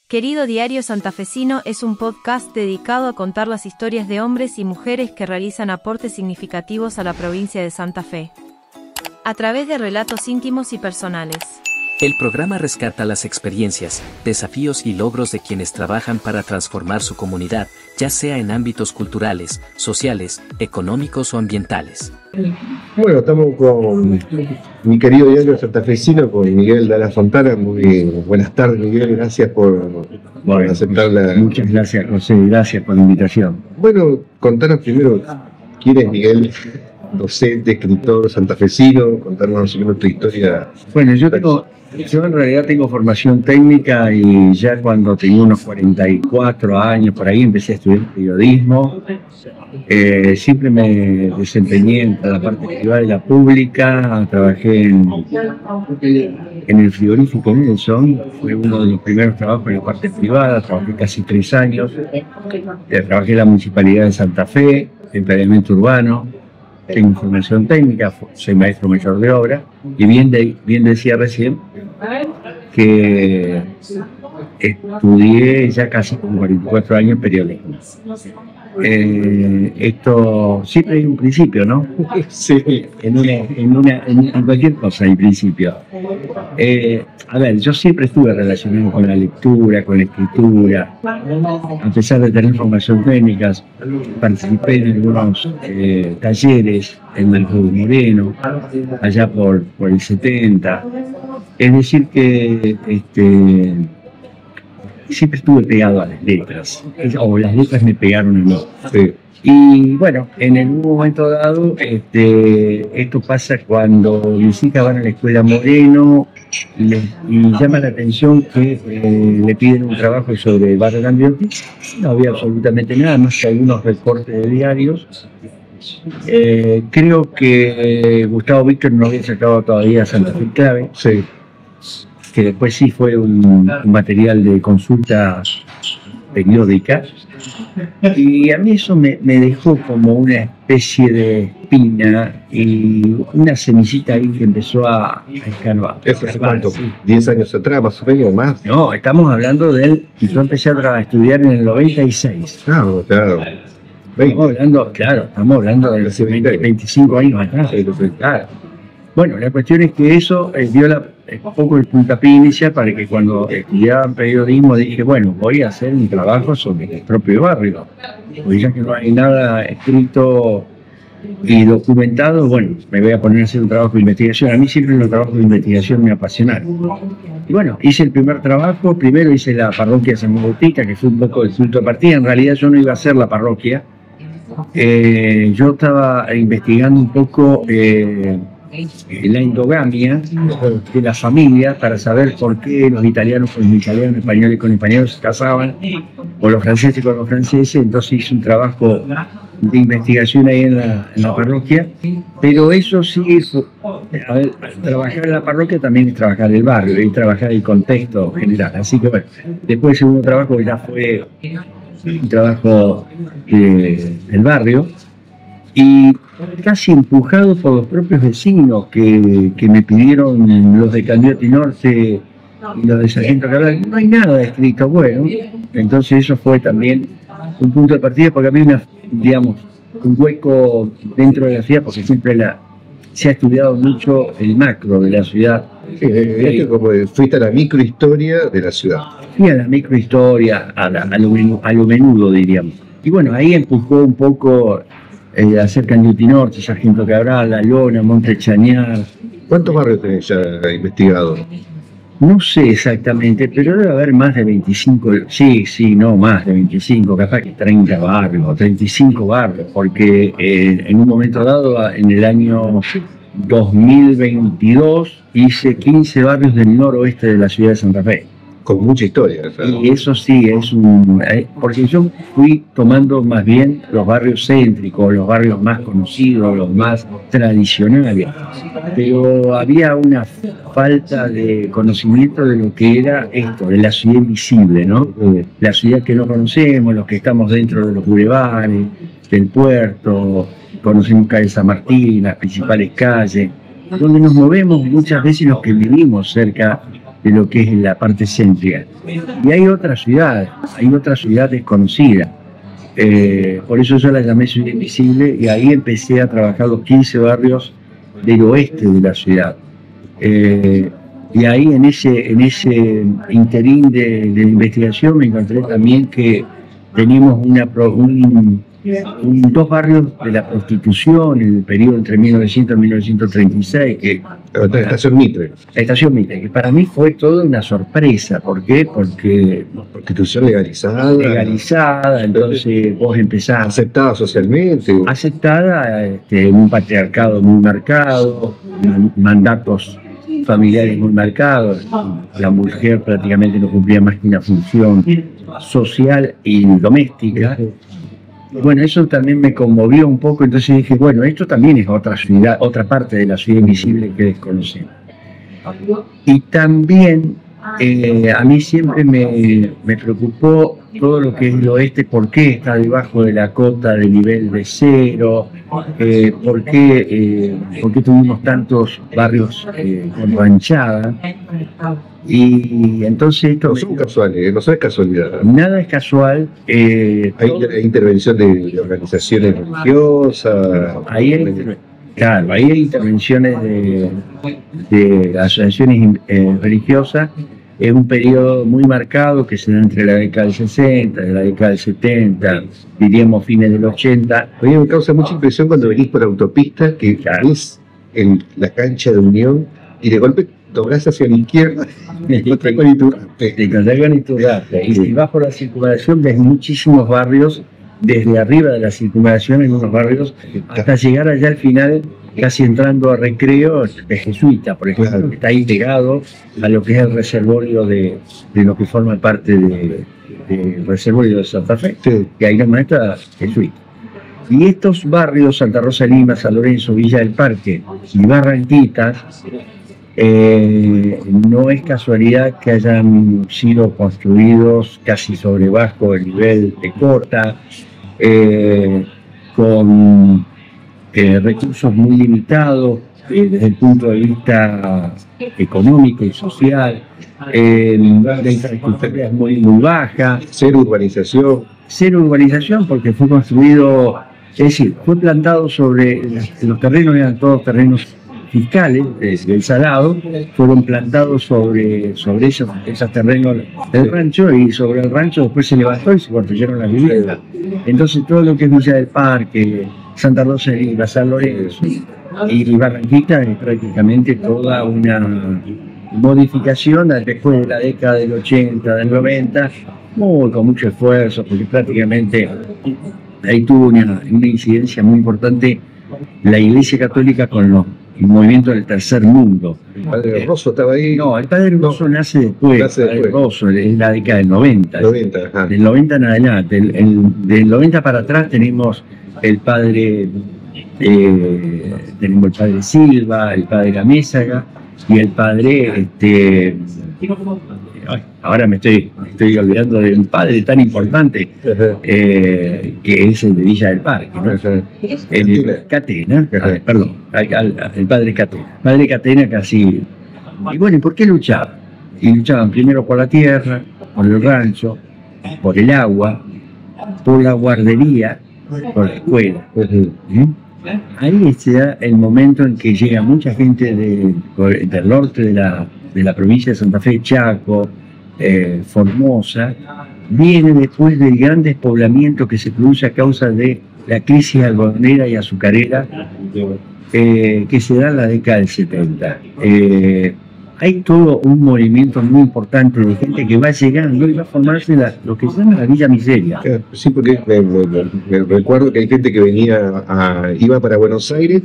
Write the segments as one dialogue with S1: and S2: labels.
S1: Querido Diario Santafesino es un podcast dedicado a contar las historias de hombres y mujeres que realizan aportes significativos a la provincia de Santa Fe, a través de relatos íntimos y personales.
S2: El programa rescata las experiencias, desafíos y logros de quienes trabajan para transformar su comunidad, ya sea en ámbitos culturales, sociales, económicos o ambientales.
S3: Bueno, estamos con mi querido Diario Santafesino, con Miguel Dalla Fontana. Muy buenas tardes, Miguel, gracias por aceptar la...
S4: Muchas gracias, José, gracias por la invitación.
S3: Bueno, contanos primero, ¿quién es Miguel? Docente, escritor, santafesino, contarnos más o menos tu historia.
S4: Bueno, yo en realidad tengo formación técnica y ya cuando tenía unos 44 años por ahí empecé a estudiar periodismo. Siempre me desempeñé en la parte privada y la pública. Trabajé en el frigorífico Nelson, fue uno de los primeros trabajos en la parte privada. Trabajé casi 3 años. Trabajé en la Municipalidad de Santa Fe, en planeamiento urbano. Tengo formación técnica, soy maestro mayor de obra y bien decía recién que estudié ya casi con 44 años periodismo. Esto siempre hay un principio, ¿no?
S3: Sí.
S4: En cualquier cosa hay principio. A ver, yo siempre estuve relacionado con la lectura, con la escritura. A pesar de tener formación técnica, participé en algunos talleres en Marco de Moreno, allá por el 70. Es decir que siempre estuve pegado a las letras, o las letras me pegaron a mí.
S3: Sí.
S4: Y bueno, en algún momento dado, esto pasa cuando mis hijas van a la escuela Moreno y llama la atención que le piden un trabajo sobre el barrio Gandiotti. No había absolutamente nada, más que algunos recortes de diarios. Creo que Gustavo Víctor no había sacado todavía Santa Fe Clave.
S3: Sí.
S4: Que después sí fue un material de consulta periódica, y a mí eso me dejó como una especie de espina y una semillita ahí que empezó a escarbar.
S3: ¿Eso hace cuánto? 10 años atrás, más o menos, más.
S4: No, estamos hablando yo empecé a estudiar en el 96.
S3: Claro.
S4: Estamos hablando de los 25 años atrás. Claro. Bueno, la cuestión es que eso dio un poco el puntapié inicial para que cuando estudiaba periodismo dije, bueno, voy a hacer un trabajo sobre el propio barrio. Porque ya que no hay nada escrito y documentado, bueno, me voy a poner a hacer un trabajo de investigación. A mí siempre los trabajos de investigación me apasionaron. Y bueno, hice el primer trabajo. Primero hice la parroquia de San Bautista, que fue un poco el punto de partida. En realidad yo no iba a hacer la parroquia. Yo estaba investigando un poco la endogamia de las familias para saber por qué los italianos con los italianos, españoles con españoles se casaban, o los franceses con los franceses. Entonces hice un trabajo de investigación ahí en la parroquia, pero eso sí, trabajar en la parroquia también es trabajar el barrio y trabajar el contexto general. Así que bueno, después el segundo trabajo ya fue un trabajo del barrio, y casi empujado por los propios vecinos que me pidieron, los de Gandiotti Norte y los de Sargento Cabral. No hay nada escrito. Bueno, entonces eso fue también un punto de partida, porque había un hueco dentro de la ciudad, porque siempre se ha estudiado mucho el macro de la ciudad.
S3: Como fuiste a la microhistoria de la ciudad.
S4: Fui a la microhistoria, a lo menudo, diríamos. Y bueno, ahí empujó un poco hacer Gandiotti Norte, Sargento Cabral, La Lona, Monte Chañar.
S3: ¿Cuántos barrios tenés ya investigado?
S4: No sé exactamente, pero debe haber más de 25, no más de 25, capaz que 30 barrios, 35 barrios, porque en un momento dado, en el año 2022, hice 15 barrios del noroeste de la ciudad de Santa Fe.
S3: Con mucha historia.
S4: Y eso sí, porque yo fui tomando más bien los barrios céntricos, los barrios más conocidos, los más tradicionales, pero había una falta de conocimiento de lo que era esto, de la ciudad invisible, ¿no? La ciudad que no conocemos, los que estamos dentro de los bulevares, del puerto, conocemos calle San Martín, las principales calles, donde nos movemos muchas veces los que vivimos cerca de lo que es la parte céntrica. Y hay otra ciudad desconocida. Por eso yo la llamé Ciudad Invisible, y ahí empecé a trabajar los 15 barrios del oeste de la ciudad. Y ahí en ese interín de investigación me encontré también que teníamos dos barrios de la prostitución en el periodo entre 1900 y 1936.
S3: La estación Mitre.
S4: La estación Mitre, que para mí fue toda una sorpresa. ¿Por qué? Porque
S3: Prostitución legalizada.
S4: Entonces vos empezás...
S3: Aceptada socialmente.
S4: Aceptada, en un patriarcado muy marcado, mandatos familiares muy marcados. La mujer prácticamente no cumplía más que una función social y doméstica. Bueno, eso también me conmovió un poco, entonces dije, bueno, esto también es otra ciudad, otra parte de la ciudad invisible que desconocemos. Y también a mí siempre me preocupó todo lo que es el oeste, por qué está debajo de la cota de nivel de cero, por qué tuvimos tantos barrios con ranchada. Y entonces esto...
S3: No son casuales, no es casualidad.
S4: Nada es casual.
S3: Hay intervención de organizaciones religiosas.
S4: Ahí hay intervenciones de asociaciones religiosas. Es un periodo muy marcado que se da entre la década del 60, la década del 70, diríamos fines del 80.
S3: A mí me causa mucha impresión cuando venís por la autopista, que ves en la cancha de Unión y de golpe doblás hacia la izquierda y te encontrás con Iturraspe.
S4: Y si vas por la circunvalación ves muchísimos barrios, desde arriba de la circunvalación en unos barrios, hasta llegar allá al final, casi entrando a Recreo, de Jesuita, por ejemplo, claro, que está ahí pegado a lo que es el reservorio de lo que forma parte del reservorio de Santa Fe, sí, que ahí nomás está Jesuita. Y estos barrios, Santa Rosa de Lima, San Lorenzo, Villa del Parque y Barranquitas, no es casualidad que hayan sido construidos casi sobre bajo el nivel de cota, con recursos muy limitados desde el punto de vista económico y social, la infraestructura es muy baja.
S3: Cero urbanización
S4: porque fue construido, es decir, fue plantado sobre los terrenos, eran todos terrenos fiscales del Salado, fueron plantados sobre esos terrenos del rancho, y sobre el rancho después se levantó y se construyeron las viviendas. Entonces todo lo que es Villa del Parque, Santa Rosa de Lima, San Lorenzo y Barranquita es prácticamente toda una modificación después de la década del 80, del 90, con mucho esfuerzo, porque prácticamente ahí tuvo una incidencia muy importante la Iglesia Católica con el movimiento del tercer mundo.
S3: ¿El padre Rosso estaba ahí?
S4: No, el padre Rosso nace después. El padre Rosso es la década del 90. Del 90 en adelante. Del 90 para atrás tenemos el padre Silva, el padre Amézaga y el padre ahora me estoy olvidando de un padre tan importante que es el de Villa del Parque, ¿no? El Catena, perdón, el padre Catena. Padre Catena casi... Y bueno, ¿y por qué luchaban? Y luchaban primero por la tierra, por el rancho, por el agua, por la guardería, por la escuela. Ahí se da el momento en que llega mucha gente del norte de la provincia de Santa Fe, Chaco, Formosa, viene después del gran despoblamiento que se produce a causa de la crisis algodonera y azucarera que se da en la década del 70. Hay todo un movimiento muy importante de gente que va llegando y va a formarse lo que se llama la Villa Miseria.
S3: Sí, porque me recuerdo que hay gente que iba para Buenos Aires,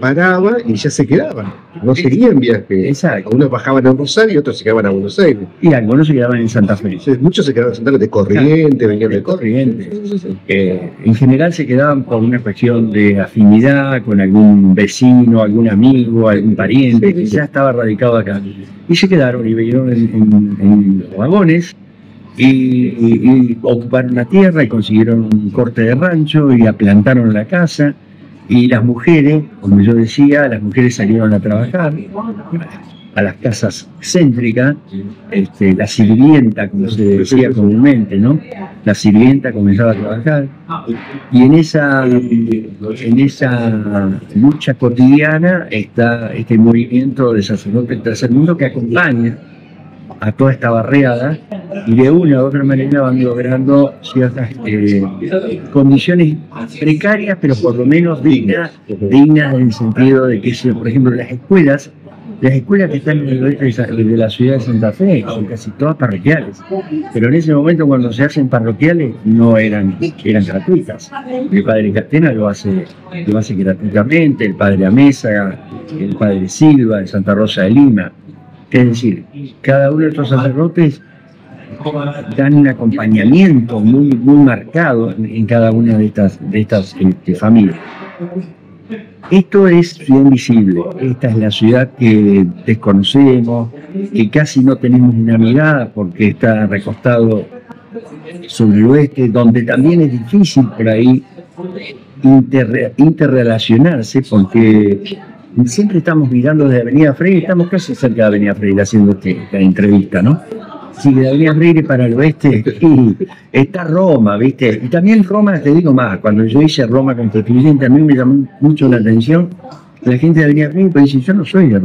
S3: paraba y ya se quedaban, no seguían viaje.
S4: Exacto.
S3: Unos bajaban a Rosario y otros se quedaban a Buenos Aires.
S4: Y algunos se quedaban en Santa Fe.
S3: Muchos se quedaban en Santa Fe, de Corrientes, venían de
S4: Corrientes. En general se quedaban por una cuestión de afinidad con algún vecino, algún amigo, algún pariente que ya estaba radicado acá. Y se quedaron y vinieron en los vagones y ocuparon la tierra y consiguieron un corte de rancho y aplantaron la casa. Y las mujeres, como yo decía, las mujeres salieron a trabajar a las casas céntricas, la sirvienta, como se decía comúnmente, ¿no? La sirvienta comenzaba a trabajar, y en esa lucha cotidiana está este movimiento de sacerdotes del tercer mundo que acompaña a toda esta barriada y de una u otra manera van logrando ciertas condiciones precarias, pero por lo menos dignas en el sentido de que, por ejemplo, las escuelas que están en el oeste de la ciudad de Santa Fe son casi todas parroquiales, pero en ese momento cuando se hacen parroquiales no eran gratuitas. El padre Catena lo hace gratuitamente, el padre Amézaga, el padre Silva de Santa Rosa de Lima. Es decir, cada uno de estos sacerdotes dan un acompañamiento muy marcado en cada una de estas familias. Esto es Ciudad Invisible, esta es la ciudad que desconocemos, que casi no tenemos una mirada porque está recostado sobre el oeste, donde también es difícil por ahí interrelacionarse porque siempre estamos mirando desde Avenida Freire, estamos casi cerca de Avenida Freire haciendo esta entrevista, ¿no? Sí, de Avenida Freire para el oeste está Roma, ¿viste? Y también Roma, te digo más, cuando yo hice Roma Constituyente, a mí me llamó mucho la atención la gente de Avenida Freire, pues dice, yo no soy de